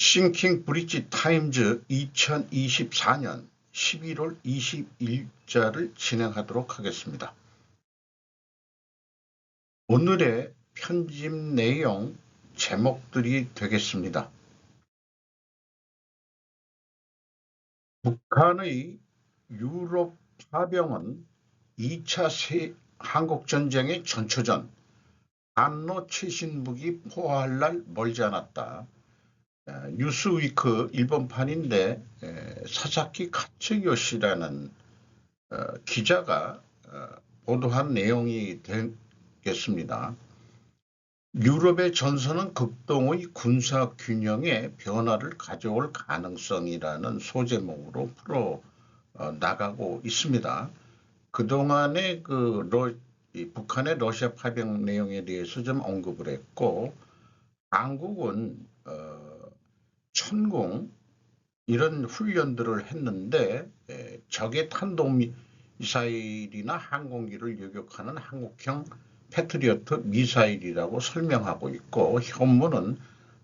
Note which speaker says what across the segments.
Speaker 1: 싱킹 브릿지 타임즈 2024년 11월 20일자를 진행하도록 하겠습니다. 오늘의 편집 내용 제목들이 되겠습니다. 북한의 유럽 파병은 2차 한국전쟁의 전초전 한로 최신무기 포화할 날 멀지 않았다. 뉴스위크 일본판인데 사사키 카츠요시라는 기자가 보도한 내용이 되겠습니다. 유럽의 전선은 극동의 군사 균형에 변화를 가져올 가능성이라는 소제목으로 풀어 나가고 있습니다. 그동안의 북한의 러시아 파병 내용에 대해서 좀 언급을 했고, 한국은 천공 이런 훈련들을 했는데 적의 탄도미사일이나 항공기를 요격하는 한국형 패트리어트 미사일이라고 설명하고 있고, 현무는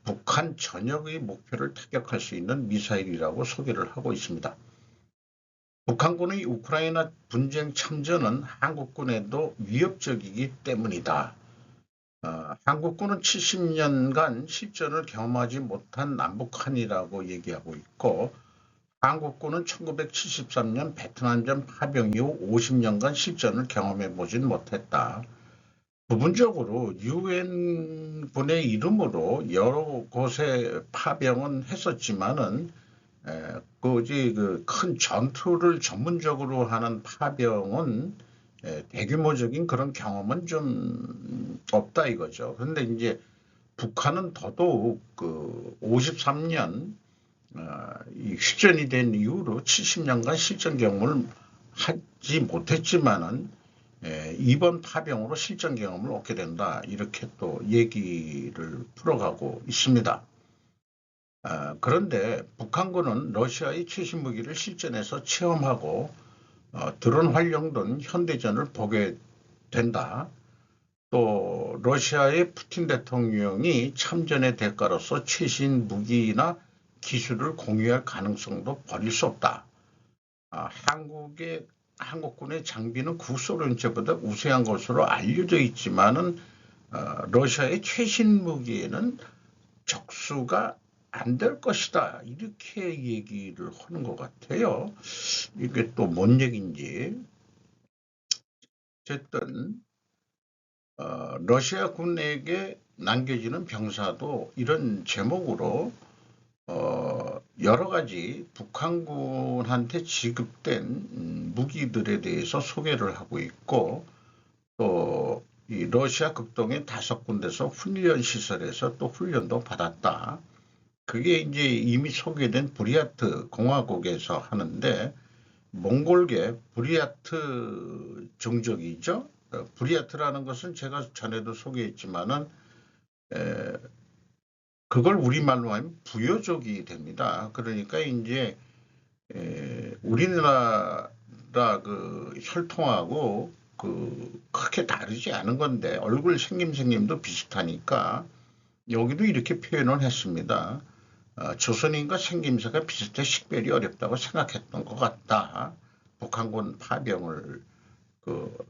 Speaker 1: 북한 전역의 목표를 타격할 수 있는 미사일이라고 소개를 하고 있습니다. 북한군의 우크라이나 분쟁 참전은 한국군에도 위협적이기 때문이다. 한국군은 70년간 실전을 경험하지 못한 남북한이라고 얘기하고 있고, 한국군은 1973년 베트남전 파병 이후 50년간 실전을 경험해 보진 못했다. 부분적으로 유엔군의 이름으로 여러 곳에 파병은 했었지만은 큰 전투를 전문적으로 하는 파병은 대규모적인 그런 경험은 좀 없다 이거죠. 그런데 이제 북한은 더더욱 53년 이 휴전이 된 이후로 70년간 실전 경험을 하지 못했지만은 이번 파병으로 실전 경험을 얻게 된다. 이렇게 또 얘기를 풀어가고 있습니다. 그런데 북한군은 러시아의 최신 무기를 실전에서 체험하고 드론 활용 등 현대전을 보게 된다. 또 러시아의 푸틴 대통령이 참전의 대가로서 최신 무기나 기술을 공유할 가능성도 버릴 수 없다. 한국군의 장비는 구소련제보다 우세한 것으로 알려져 있지만은 러시아의 최신 무기에는 적수가 안 될 것이다. 이렇게 얘기를 하는 것 같아요. 이게 또 뭔 얘기인지. 어쨌든 러시아 군에게 남겨지는 병사도 이런 제목으로 여러 가지 북한군한테 지급된 무기들에 대해서 소개를 하고 있고, 또 이 러시아 극동의 5군데서 훈련 시설에서 또 훈련도 받았다. 그게 이제 이미 소개된 부리아트 공화국에서 하는데, 몽골계 부리아트 종족이죠. 부리아트라는 것은 제가 전에도 소개했지만은 그걸 우리말로 하면 부여족이 됩니다. 그러니까 이제 우리나라 혈통하고 크게 다르지 않은 건데 얼굴 생김도 비슷하니까 여기도 이렇게 표현을 했습니다. 조선인과 생김새가 비슷해 식별이 어렵다고 생각했던 것 같다. 북한군 파병을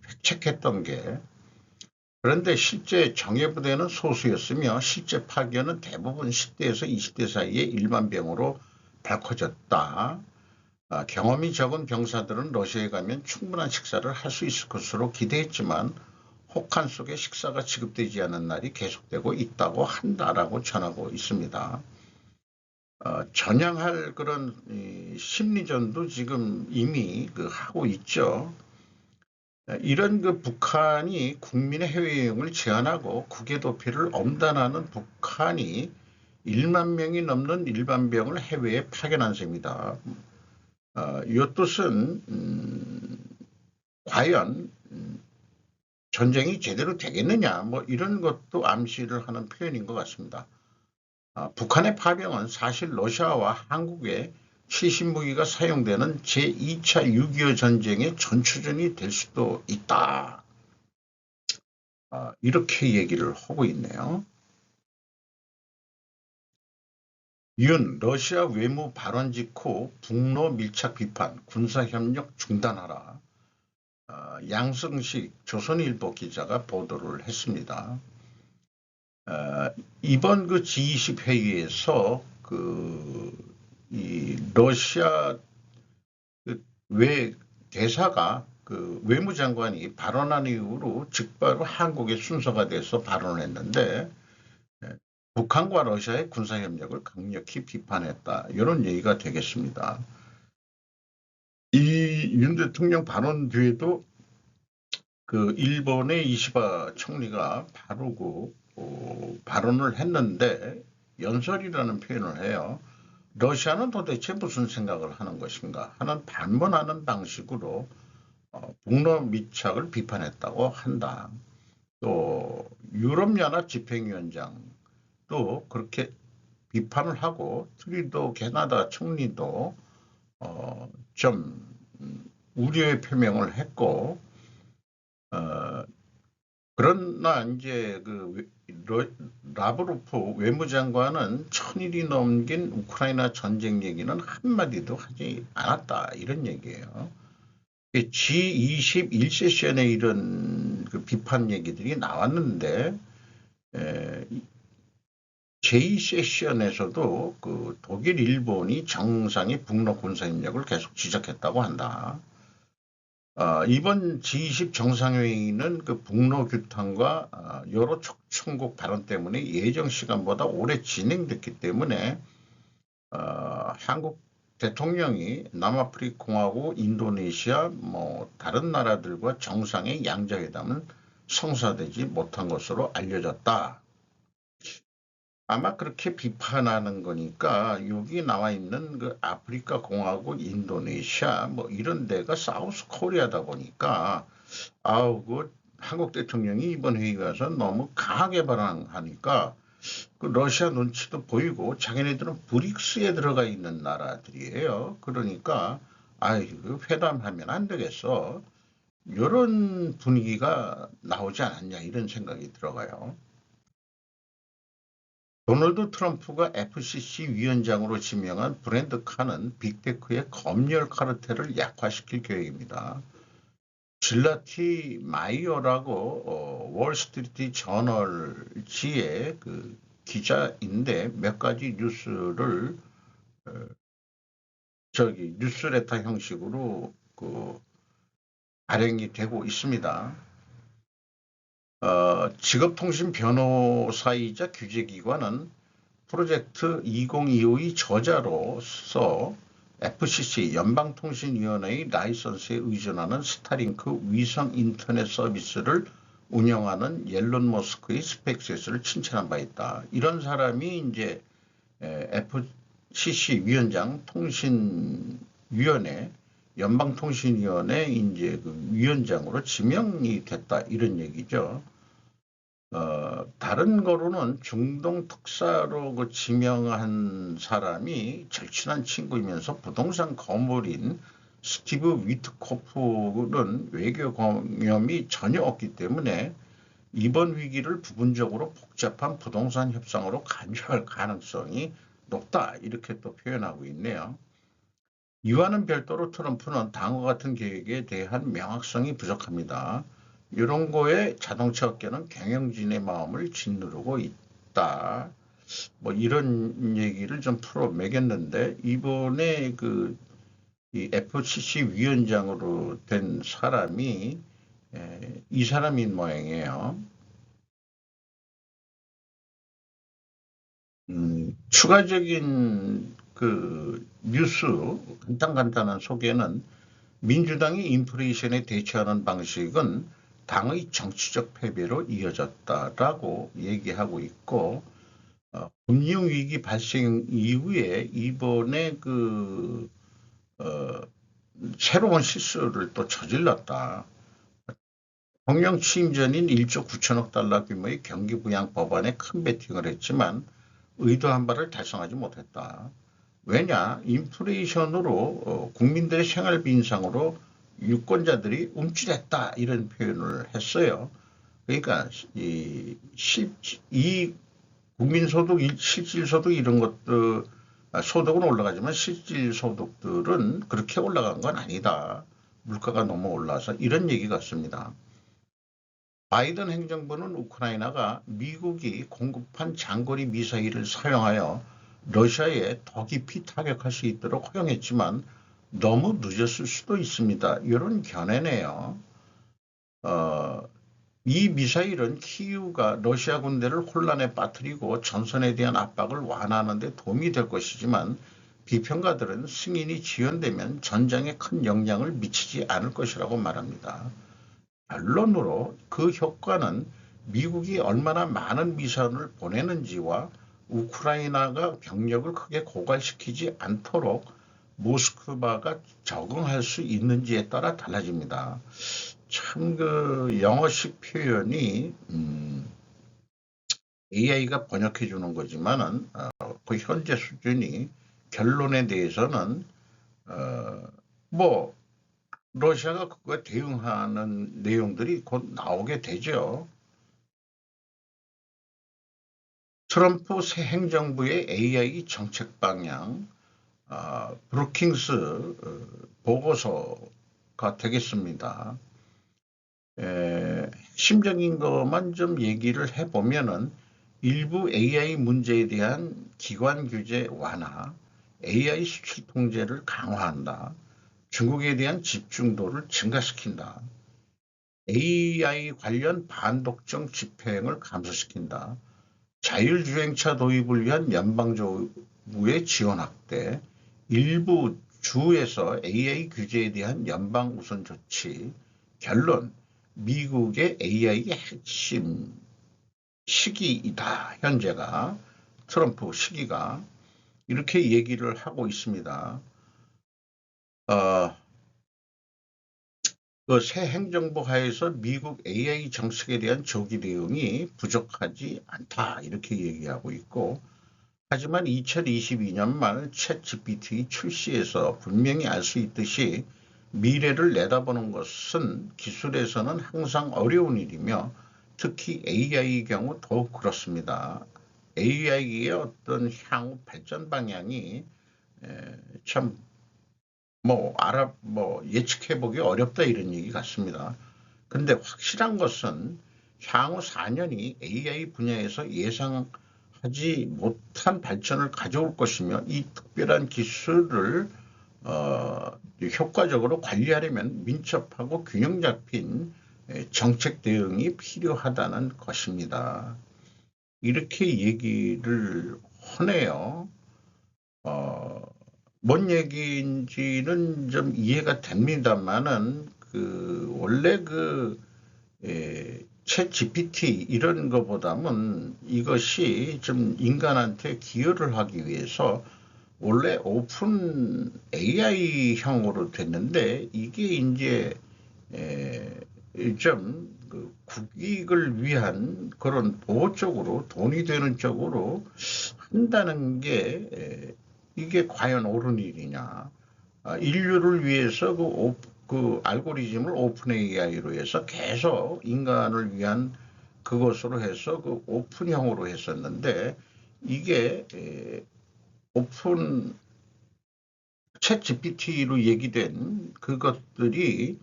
Speaker 1: 획책했던 게. 그런데 실제 정예부대는 소수였으며 실제 파견은 대부분 10대에서 20대 사이의 일반병으로 밝혀졌다. 경험이 적은 병사들은 러시아에 가면 충분한 식사를 할 수 있을 것으로 기대했지만 혹한 속에 식사가 지급되지 않은 날이 계속되고 있다고 한다라고 전하고 있습니다. 전향할 그런 심리전도 지금 이미 하고 있죠. 이런 북한이 국민의 해외여행을 제한하고 국외 도피를 엄단하는 북한이 1만 명이 넘는 일반병을 해외에 파견한 셈이다. 이 뜻은 과연 전쟁이 제대로 되겠느냐, 뭐 이런 것도 암시를 하는 표현인 것 같습니다. 북한의 파병은 사실 러시아와 한국의 최신 무기가 사용되는 제2차 6.25 전쟁의 전초전이 될 수도 있다. 이렇게 얘기를 하고 있네요. 윤 러시아 외무 발언 직후 북러 밀착 비판, 군사협력 중단하라. 양승식 조선일보 기자가 보도를 했습니다. 이번 그 G20 회의에서 이 러시아 외 대사가 외무장관이 발언한 이후로 즉바로 한국의 순서가 돼서 발언했는데 북한과 러시아의 군사협력을 강력히 비판했다. 이런 얘기가 되겠습니다. 이 윤 대통령 발언 뒤에도 일본의 이시바 총리가 바로 발언을 했는데 연설이라는 표현을 해요. 러시아는 도대체 무슨 생각을 하는 것인가 하는 반문하는 방식으로 북러 밀착을 비판했다고 한다. 또 유럽연합 집행위원장도 그렇게 비판을 하고 트리도 캐나다 총리도 좀 우려의 표명을 했고 그러나 이제 라브로프 외무장관은 1000일이 넘긴 우크라이나 전쟁 얘기는 한마디도 하지 않았다 이런 얘기예요. G21 세션에 이런 비판 얘기들이 나왔는데 제2 세션에서도 독일, 일본이 정상의 북러 군사협력을 계속 지적했다고 한다. 이번 G20 정상회의는 북러 규탄과 여러 촉천국 발언 때문에 예정 시간보다 오래 진행됐기 때문에 한국 대통령이 남아프리카 공화국, 인도네시아, 다른 나라들과 정상의 양자회담은 성사되지 못한 것으로 알려졌다. 아마 그렇게 비판하는 거니까 여기 나와 있는 아프리카 공화국, 인도네시아 이런 데가 사우스 코리아다 보니까 한국 대통령이 이번 회의 가서 너무 강하게 발언하니까 러시아 눈치도 보이고 자기네들은 브릭스에 들어가 있는 나라들이에요. 그러니까 회담하면 안 되겠어. 이런 분위기가 나오지 않았냐 이런 생각이 들어가요. 도널드 트럼프가 FCC 위원장으로 지명한 브랜드 카는 빅테크의 검열 카르텔을 약화시킬 계획입니다. 질라티 마이어라고 월스트리트 저널지의 기자인데 몇 가지 뉴스를 뉴스레터 형식으로 발행이 되고 있습니다. 직업통신 변호사이자 규제기관은 프로젝트 2025의 저자로서 FCC 연방통신위원회의 라이선스에 의존하는 스타링크 위성 인터넷 서비스를 운영하는 옐론 머스크의 스페이스X를 칭찬한 바 있다. 이런 사람이 이제 FCC 위원장 통신위원회 연방통신위원회 이제 위원장으로 지명이 됐다 이런 얘기죠. 다른 거로는 중동 특사로 지명한 사람이 절친한 친구이면서 부동산 거물인 스티브 위트코프는 외교 경험이 전혀 없기 때문에 이번 위기를 부분적으로 복잡한 부동산 협상으로 간주할 가능성이 높다 이렇게 또 표현하고 있네요. 이와는 별도로 트럼프는 다음과 같은 계획에 대한 명확성이 부족합니다. 이런 거에 자동차 업계는 경영진의 마음을 짓누르고 있다. 이런 얘기를 좀 풀어 매겼는데 이번에 이 FCC 위원장으로 된 사람이 이 사람인 모양이에요. 추가적인 뉴스 간단한 소개는 민주당이 인플레이션에 대처하는 방식은 당의 정치적 패배로 이어졌다라고 얘기하고 있고 금융위기 발생 이후에 이번에 새로운 실수를 또 저질렀다. 대통령 취임 전인 1조 9천억 달러 규모의 경기부양 법안에 큰 베팅을 했지만 의도한 바를 달성하지 못했다. 왜냐? 인플레이션으로 국민들의 생활비 인상으로 유권자들이 움찔했다 이런 표현을 했어요. 그러니까 이 국민소득, 실질소득 이런 것들 소득은 올라가지만 실질 소득들은 그렇게 올라간 건 아니다. 물가가 너무 올라서 이런 얘기 같습니다. 바이든 행정부는 우크라이나가 미국이 공급한 장거리 미사일을 사용하여 러시아에 더 깊이 타격할 수 있도록 허용했지만 너무 늦었을 수도 있습니다. 이런 견해네요. 이 미사일은 키이우가 러시아 군대를 혼란에 빠뜨리고 전선에 대한 압박을 완화하는 데 도움이 될 것이지만 비평가들은 승인이 지연되면 전장에 큰 영향을 미치지 않을 것이라고 말합니다. 결론으로 그 효과는 미국이 얼마나 많은 미사일을 보내는지와 우크라이나가 병력을 크게 고갈시키지 않도록 모스크바가 적응할 수 있는지에 따라 달라집니다. 참 그 영어식 표현이 AI가 번역해 주는 거지만은 그 현재 수준이 결론에 대해서는 뭐 러시아가 그거에 대응하는 내용들이 곧 나오게 되죠. 트럼프 새 행정부의 AI 정책 방향, 브루킹스 보고서가 되겠습니다. 핵심적인 것만 좀 얘기를 해보면은 일부 AI 문제에 대한 기관 규제 완화, AI 수출 통제를 강화한다. 중국에 대한 집중도를 증가시킨다. AI 관련 반독점 집행을 감소시킨다. 자율주행차 도입을 위한 연방정부의 지원 확대, 일부 주에서 AI 규제에 대한 연방 우선 조치, 결론, 미국의 AI의 핵심 시기이다. 현재가 트럼프 시기가 이렇게 얘기를 하고 있습니다. 그 새 행정부 하에서 미국 AI 정책에 대한 조기 대응이 부족하지 않다 이렇게 얘기하고 있고 하지만 2022년 말 챗GPT 출시에서 분명히 알 수 있듯이 미래를 내다보는 것은 기술에서는 항상 어려운 일이며 특히 AI의 경우 더욱 그렇습니다. AI의 어떤 향후 발전 방향이 참 예측해보기 어렵다 이런 얘기 같습니다. 근데 확실한 것은 향후 4년이 AI 분야에서 예상하지 못한 발전을 가져올 것이며 이 특별한 기술을 효과적으로 관리하려면 민첩하고 균형 잡힌 정책 대응이 필요하다는 것입니다. 이렇게 얘기를 하네요. 뭔 얘기인지는 좀 이해가 됩니다만은 원래 챗 GPT 이런 거보다는 이것이 좀 인간한테 기여를 하기 위해서 원래 오픈 AI형으로 됐는데 이게 이제 좀 국익을 위한 그런 보호 쪽으로 돈이 되는 쪽으로 한다는 게 이게 과연 옳은 일이냐. 인류를 위해서 그 알고리즘을 오픈 AI로 해서 계속 인간을 위한 그것으로 해서 그 오픈형으로 했었는데 이게 오픈 챗 GPT로 얘기된 그것들이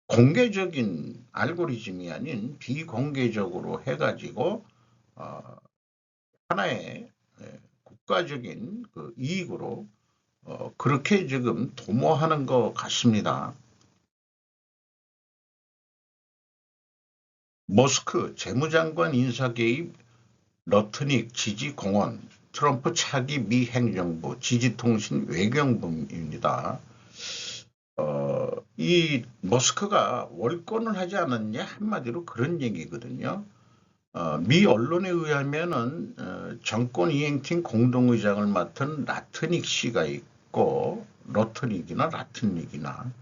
Speaker 1: 공개적인 알고리즘이 아닌 비공개적으로 해가지고 하나의 국가적인 그 이익으로 그렇게 지금 도모하는 것 같습니다. 머스크 재무장관 인사 개입, 러트닉 지지공원, 트럼프 차기 미 행정부, 지지통신 외교부입니다. 이 머스크가 월권을 하지 않았냐 한마디로 그런 얘기거든요. 미 언론에 의하면은 정권 이행팀 공동의장을 맡은 라트닉 씨가 있고 러트닉이나 라트닉이나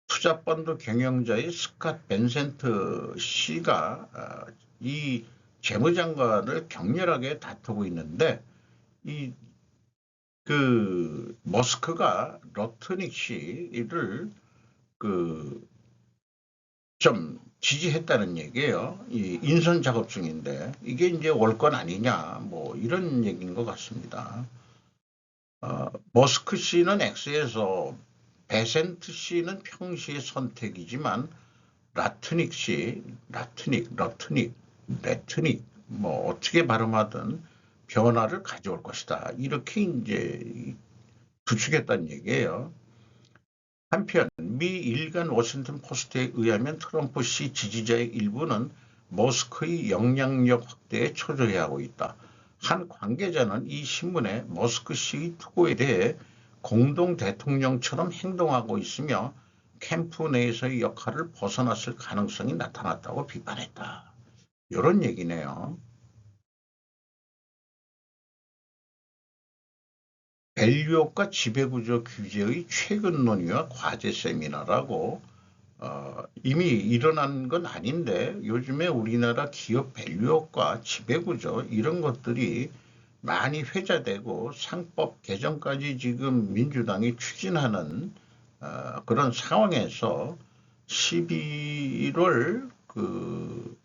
Speaker 1: 투자펀드 경영자의 스캇 벤센트 씨가 이 재무장관을 격렬하게 다투고 있는데 머스크가 러트닉 씨를 좀 지지했다는 얘기예요. 이 인선 작업 중인데 이게 이제 월권 아니냐 뭐 이런 얘기인 것 같습니다. 머스크 씨는 X에서 베센트 씨는 평시의 선택이지만 레트닉 뭐 어떻게 발음하든 변화를 가져올 것이다. 이렇게 이제 부추겼다는 얘기예요. 한편 미 일간 워싱턴 포스트에 의하면 트럼프 씨 지지자의 일부는 머스크의 영향력 확대에 초조해하고 있다. 한 관계자는 이 신문에 머스크 씨의 투고에 대해 공동 대통령처럼 행동하고 있으며 캠프 내에서의 역할을 벗어났을 가능성이 나타났다고 비판했다. 이런 얘기네요. 밸류업과 지배구조 규제의 최근 논의와 과제 세미나라고 이미 일어난 건 아닌데 요즘에 우리나라 기업 밸류업과 지배구조 이런 것들이 많이 회자되고 상법 개정까지 지금 민주당이 추진하는 그런 상황에서 11월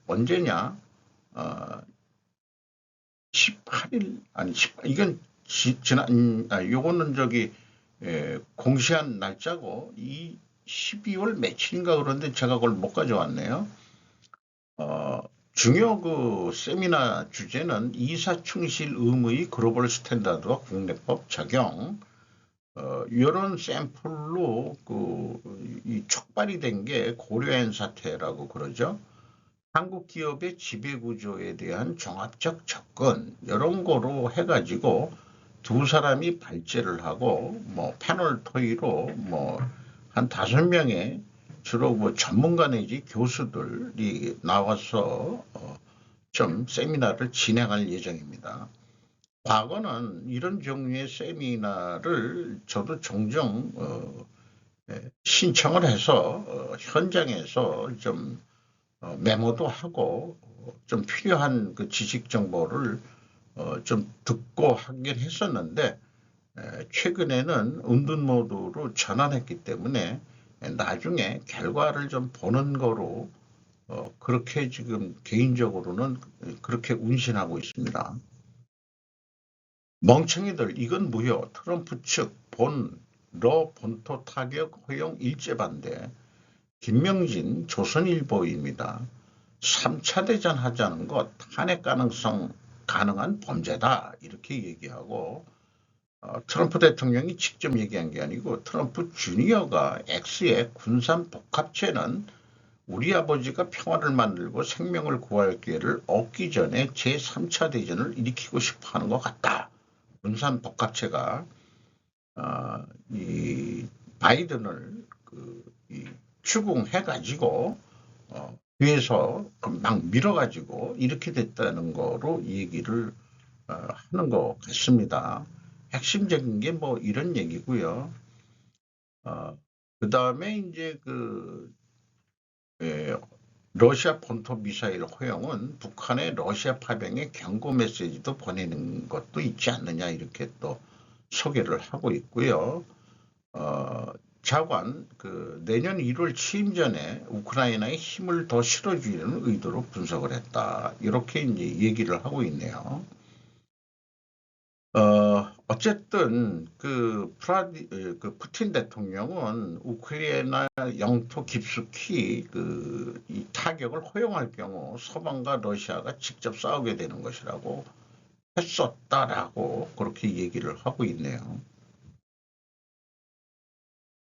Speaker 1: 언제냐 18일 아니 이건 지난 요거는 공시한 날짜고 이 12월 며칠인가 그런데 제가 그걸 못 가져왔네요. 중요 세미나 주제는 이사충실 의무의 글로벌 스탠다드와 국내법 적용 이런 샘플로 이 촉발이 된 게 고려한 사태라고 그러죠. 한국 기업의 지배 구조에 대한 종합적 접근 이런 거로 해가지고 두 사람이 발제를 하고 뭐 패널 토의로 뭐 한 5명의 주로 전문가 내지 교수들이 나와서 좀 세미나를 진행할 예정입니다. 과거는 이런 종류의 세미나를 저도 종종 신청을 해서 현장에서 좀 메모도 하고 좀 필요한 지식 정보를 좀 듣고 하긴 했었는데 최근에는 은둔 모드로 전환했기 때문에 나중에 결과를 좀 보는 거로 그렇게 지금 개인적으로는 그렇게 운신하고 있습니다. 멍청이들 이건 무효. 트럼프 측 본토 타격 허용 일제 반대. 김명진 조선일보입니다. 3차 대전 하자는 것 탄핵 가능성 가능한 범죄다 이렇게 얘기하고 트럼프 대통령이 직접 얘기한 게 아니고 트럼프 주니어가 X의 군산 복합체는 우리 아버지가 평화를 만들고 생명을 구할 기회를 얻기 전에 제3차 대전을 일으키고 싶어 하는 것 같다. 군산 복합체가 이 바이든을 추궁해가지고 뒤에서 막 밀어가지고 이렇게 됐다는 거로 얘기를 하는 것 같습니다. 핵심적인 게 뭐 이런 얘기고요. 그 다음에 이제 러시아 본토 미사일 허용은 북한의 러시아 파병에 경고 메시지도 보내는 것도 있지 않느냐 이렇게 또 소개를 하고 있고요. 자관 내년 1월 취임 전에 우크라이나에 힘을 더 실어주려는 의도로 분석을 했다. 이렇게 이제 얘기를 하고 있네요. 어쨌든 푸틴 대통령은 우크라이나 영토 깊숙이 이 타격을 허용할 경우 서방과 러시아가 직접 싸우게 되는 것이라고 했었다라고 그렇게 얘기를 하고 있네요.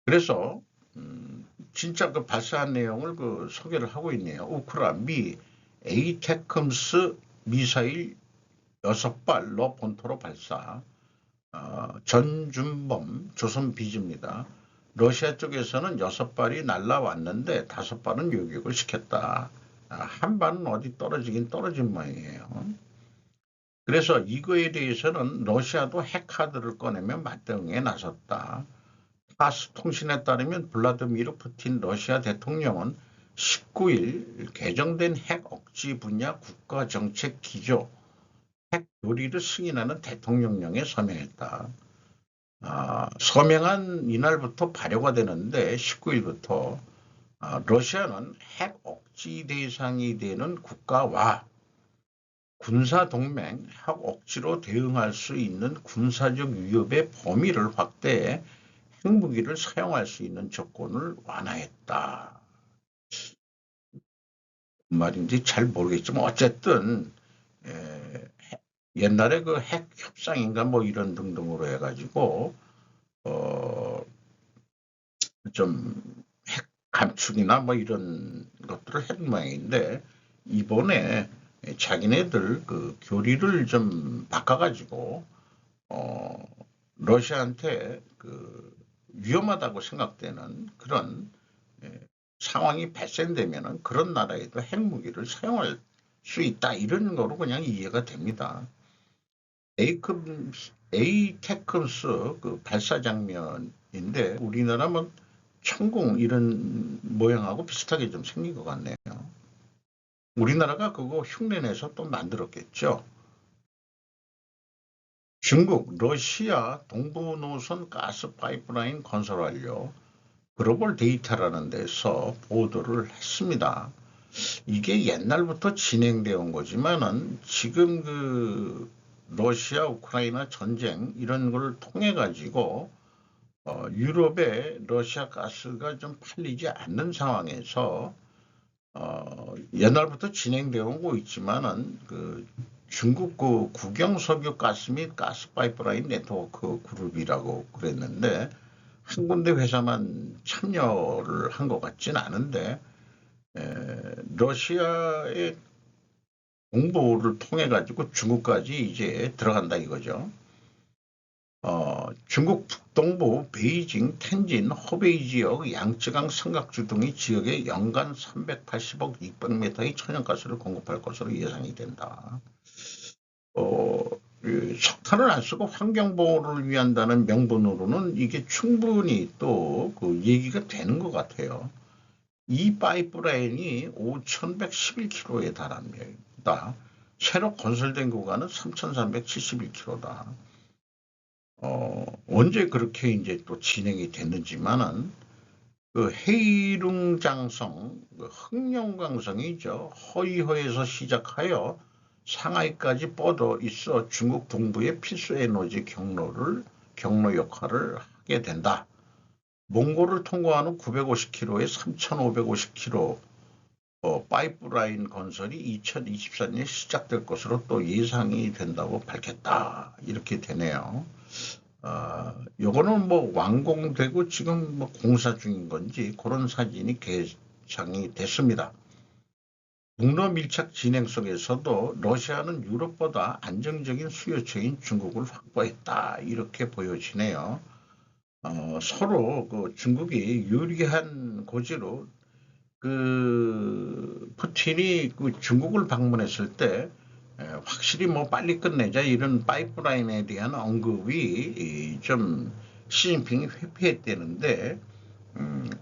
Speaker 1: 그래서 진짜 발사한 내용을 소개를 하고 있네요. 미 에이테크스 미사일 6발로 본토로 발사. 전준범 조선비즈입니다. 러시아 쪽에서는 6발이 날라왔는데 5발은 요격을 시켰다. 한 발은 어디 떨어지긴 떨어진 모양이에요. 그래서 이거에 대해서는 러시아도 핵카드를 꺼내며 맞대응에 나섰다. 타스 통신에 따르면 블라드미르 푸틴 러시아 대통령은 19일 개정된 핵 억지 분야 국가정책 기조 핵 요리를 승인하는 대통령령에 서명했다. 서명한 이날부터 발효가 되는데 19일부터 러시아는 핵 억지 대상이 되는 국가와 군사동맹, 핵 억지로 대응할 수 있는 군사적 위협의 범위를 확대해 핵무기를 사용할 수 있는 조건을 완화했다. 무슨 말인지 잘 모르겠지만 어쨌든 옛날에 그 핵 협상인가 뭐 이런 등등으로 해가지고 좀 핵 감축이나 뭐 이런 것들을 했 모양인데 이번에 자기네들 그 교리를 좀 바꿔가지고 러시아한테 그 위험하다고 생각되는 그런 상황이 발생되면은 그런 나라에도 핵무기를 사용할 수 있다 이런 거로 그냥 이해가 됩니다. 에이테크스 그 발사 장면인데 우리나라면 천궁 이런 모양하고 비슷하게 좀 생긴 것 같네요. 우리나라가 그거 흉내내서 또 만들었겠죠. 중국, 러시아 동부 노선 가스 파이프라인 건설 완료, 글로벌 데이터라는 데서 보도를 했습니다. 이게 옛날부터 진행되어 온 거지만은 지금 그 러시아 우크라이나 전쟁 이런 걸 통해 가지고 유럽에 러시아 가스가 좀 팔리지 않는 상황에서 옛날부터 진행되어 오고 있지만은 그 중국 그 국영석유 가스 및 가스 파이프라인 네트워크 그룹이라고 그랬는데 한 군데 회사만 참여를 한 것 같진 않은데 러시아의 공보를 통해 가지고 중국까지 이제 들어간다 이거죠. 중국 북동부 베이징, 텐진, 허베이 지역, 양쯔강 삼각주 등의 지역에 연간 380억 600m의 천연가스를 공급할 것으로 예상이 된다. 석탄을 안 쓰고 환경보호를 위한다는 명분으로는 이게 충분히 또 그 얘기가 되는 것 같아요. 이 파이프라인이 5,111km에 달합니다. 새로 건설된 구간은 3,371km다. 언제 그렇게 이제 또 진행이 됐는지만은 그 헤이룽장성, 그 흑룡강성이죠. 허이허에서 시작하여 상하이까지 뻗어 있어 중국 동부의 필수 에너지 경로 역할을 하게 된다. 몽골을 통과하는 950km에 3,550km 파이프라인 건설이 2024년에 시작될 것으로 또 예상이 된다고 밝혔다. 이렇게 되네요. 요거는 뭐 완공되고 지금 뭐 공사 중인 건지 그런 사진이 개장이 됐습니다. 북러 밀착 진행 속에서도 러시아는 유럽보다 안정적인 수요처인 중국을 확보했다. 이렇게 보여지네요. 서로 그 중국이 유리한 고지로 그 푸틴이 그 중국을 방문했을 때 확실히 뭐 빨리 끝내자 이런 파이프라인에 대한 언급이 좀 시진핑이 회피했다는데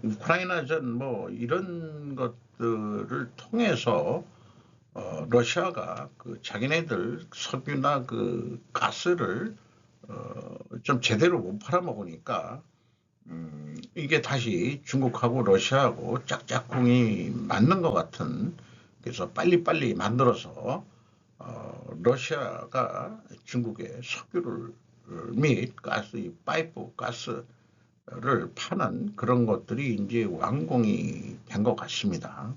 Speaker 1: 우크라이나전 뭐 이런 것들을 통해서 러시아가 그 자기네들 석유나 그 가스를 좀 제대로 못 팔아먹으니까 이게 다시 중국하고 러시아하고 짝짝꿍이 맞는 것 같은 그래서 빨리빨리 만들어서 러시아가 중국에 석유를 및 가스, 파이프 가스를 파는 그런 것들이 이제 완공이 된 것 같습니다.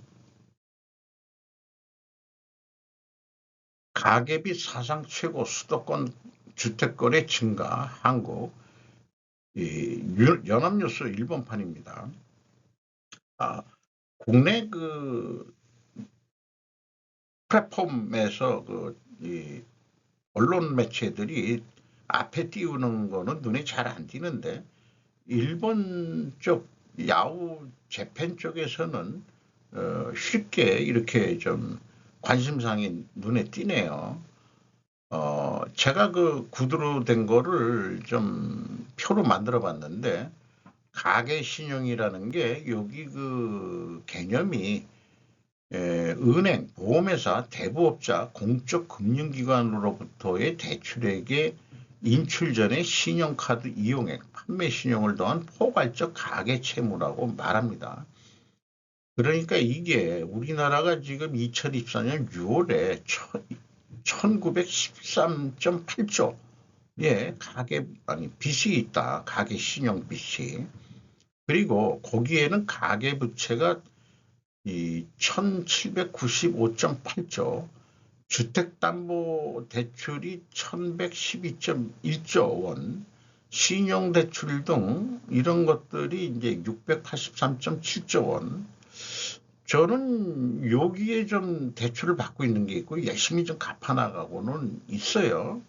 Speaker 1: 가계비 사상 최고 수도권 주택거래 증가 한국 연합뉴스 일본판입니다. 국내 그 플랫폼에서 이 언론 매체들이 앞에 띄우는 거는 눈에 잘 안 띄는데 일본 쪽 야후 재팬 쪽에서는 쉽게 이렇게 좀 관심사항이 눈에 띄네요. 제가 그 구두로 된 거를 좀 표로 만들어 봤는데 가계 신용이라는 게 여기 그 개념이 은행, 보험회사, 대부업자, 공적 금융기관으로부터의 대출액의 인출 전의 신용카드 이용액, 판매 신용을 더한 포괄적 가계 채무라고 말합니다. 그러니까 이게 우리나라가 지금 2024년 6월에 1913.8조 예, 빚이 있다. 가계 신용 빚이. 그리고 거기에는 가계 부채가 이 1795.8조, 주택담보대출이 1112.1조 원, 신용대출 등 이런 것들이 이제 683.7조 원. 저는 여기에 좀 대출을 받고 있는 게 있고 열심히 좀 갚아나가고는 있어요.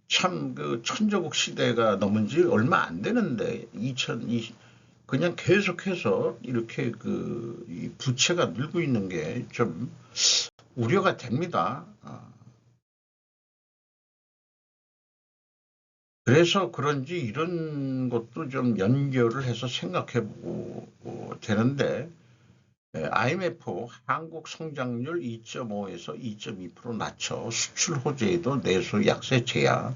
Speaker 1: 참 그 천조국 시대가 넘은 지 얼마 안 되는데 2020 그냥 계속해서 이렇게 이 부채가 늘고 있는 게 좀 우려가 됩니다. 그래서 그런지 이런 것도 좀 연결을 해서 생각해 보고 되는데 IMF 한국 성장률 2.5에서 2.2% 낮춰 수출 호재에도 내수 약세 제약.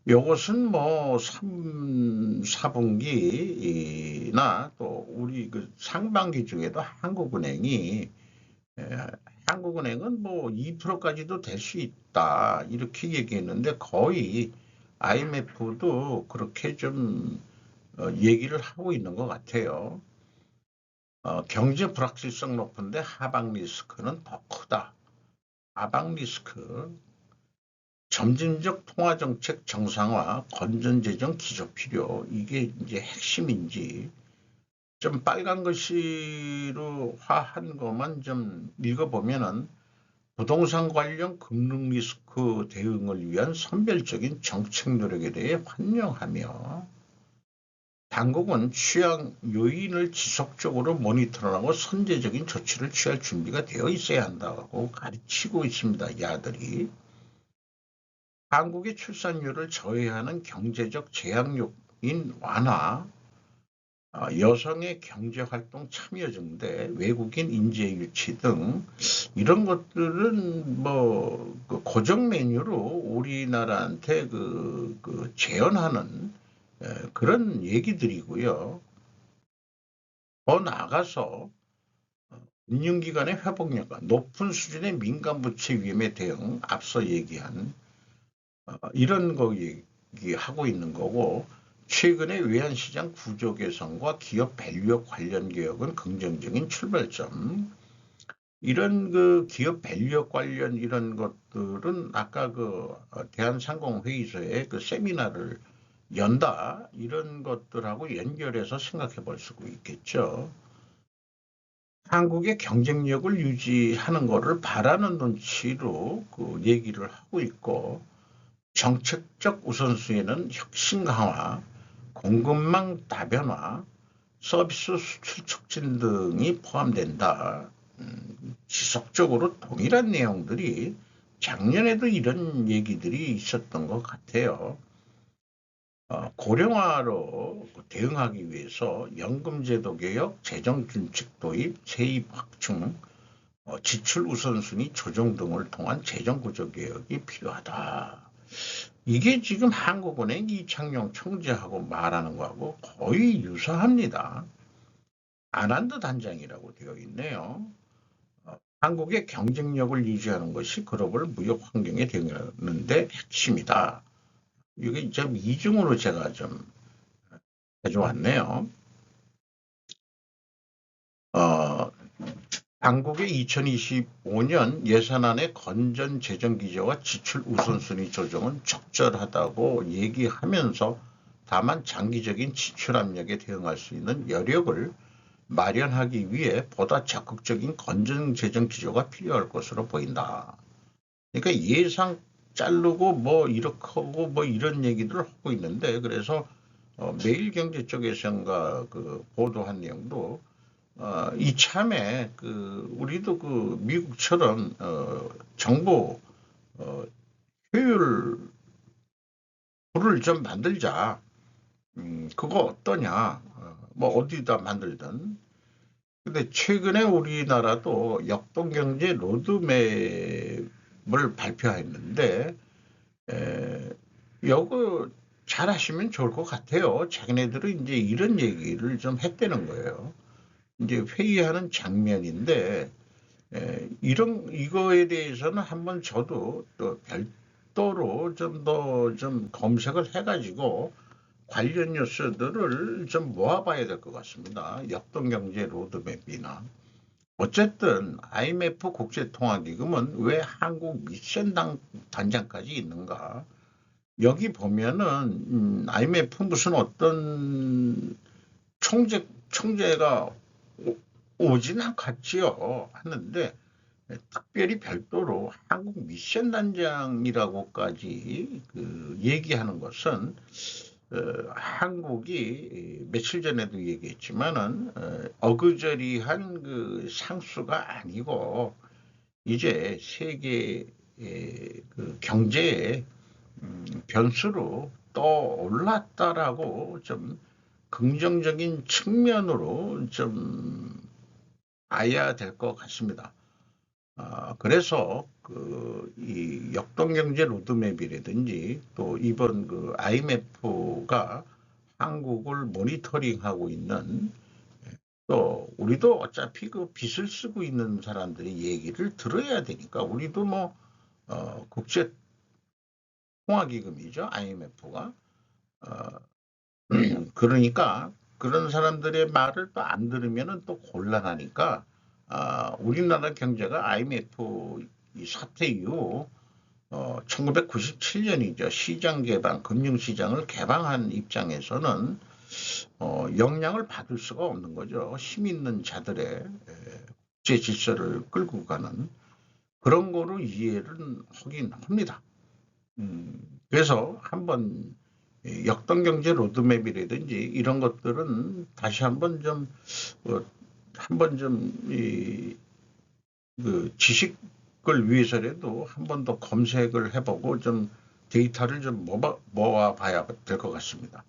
Speaker 1: 요것은 뭐 3, 4분기나 또 우리 그 상반기 중에도 한국은행은 뭐 2%까지도 될 수 있다 이렇게 얘기했는데 거의 IMF도 그렇게 좀 얘기를 하고 있는 것 같아요. 경제 불확실성 높은데 하방 리스크는 더 크다. 하방 리스크, 점진적 통화정책 정상화, 건전재정 기조 필요, 이게 이제 핵심인지 좀 빨간 글씨로 화한 것만 좀 읽어보면은 부동산 관련 금융 리스크 대응을 위한 선별적인 정책 노력에 대해 환영하며 당국은 취약 요인을 지속적으로 모니터하고 선제적인 조치를 취할 준비가 되어 있어야 한다고 가르치고 있습니다. 야들이. 한국의 출산율을 저해하는 경제적 제약력인 완화, 여성의 경제활동 참여 증대, 외국인 인재 유치 등 이런 것들은 뭐그 고정 메뉴로 우리나라한테 재현하는 그런 얘기들이고요. 더 나아가서 금융기관의 회복력과 높은 수준의 민간 부채 위험에 대응 앞서 얘기한 이런 거 얘기하고 있는 거고 최근의 외환시장 구조 개선과 기업 밸류업 관련 개혁은 긍정적인 출발점. 이런 기업 밸류업 관련 이런 것들은 아까 대한상공회의소에 그 세미나를 연다 이런 것들하고 연결해서 생각해 볼 수 있겠죠. 한국의 경쟁력을 유지하는 것을 바라는 눈치로 그 얘기를 하고 있고 정책적 우선순위는 혁신 강화, 공급망 다변화, 서비스 수출 촉진 등이 포함된다. 지속적으로 동일한 내용들이 작년에도 이런 얘기들이 있었던 것 같아요. 고령화로 대응하기 위해서 연금제도 개혁, 재정준칙 도입, 세입 확충, 지출 우선순위 조정 등을 통한 재정구조 개혁이 필요하다. 이게 지금 한국은행 이창용 총재하고 말하는 거하고 거의 유사합니다. 안한드 단장이라고 되어 있네요. 한국의 경쟁력을 유지하는 것이 글로벌 무역 환경에 대응하는 데 핵심이다. 이게 좀 이중으로 제가 좀 가져왔네요. 당국의 2025년 예산안의 건전 재정 기조와 지출 우선순위 조정은 적절하다고 얘기하면서 다만 장기적인 지출 압력에 대응할 수 있는 여력을 마련하기 위해 보다 적극적인 건전 재정 기조가 필요할 것으로 보인다. 그러니까 예산 자르고 뭐 이렇게 하고 뭐 이런 얘기들을 하고 있는데 그래서 매일경제 쪽에서인가 보도한 내용도 이참에 우리도 미국처럼 정부 효율 부를 좀 만들자. 그거 어떠냐? 뭐 어디다 만들든. 근데 최근에 우리나라도 역동경제 로드맵을 발표했는데 이거 잘 하시면 좋을 것 같아요. 자기네들은 이제 이런 얘기를 좀 했다는 거예요. 이제 회의하는 장면인데 이거에 대해서는 한번 저도 또 별도로 좀 더 좀 검색을 해가지고 관련 뉴스들을 좀 모아봐야 될 것 같습니다. 역동경제 로드맵이나 어쨌든 IMF 국제통화기금은 왜 한국 미션 단장까지 있는가? 여기 보면은 IMF 무슨 어떤 총재가 오진 않겠지요 하는데 특별히 별도로 한국 미션 단장이라고까지 얘기하는 것은 한국이 며칠 전에도 얘기했지만은 어그저리한 상수가 아니고 이제 세계 경제의 변수로 떠올랐다라고 좀 긍정적인 측면으로 좀 봐야 될 것 같습니다. 그래서 이 역동경제 로드맵이라든지 또 이번 IMF가 한국을 모니터링하고 있는 또 우리도 어차피 빚을 쓰고 있는 사람들의 얘기를 들어야 되니까 우리도 뭐 국제 통화기금이죠 IMF가 그러니까 그런 사람들의 말을 또 안 들으면은 또 곤란하니까 우리나라 경제가 IMF 이 사태 이후 1997년이죠. 시장 개방, 금융시장을 개방한 입장에서는 영향을 받을 수가 없는 거죠. 힘 있는 자들의 국제 질서를 끌고 가는 그런 거로 이해를 하긴 합니다. 그래서 한번 역동경제 로드맵이라든지 이런 것들은 다시 한번 좀 한번 좀 지식을 위해서라도 한 번 더 검색을 해보고 좀 데이터를 좀 모아봐야 될 것 같습니다.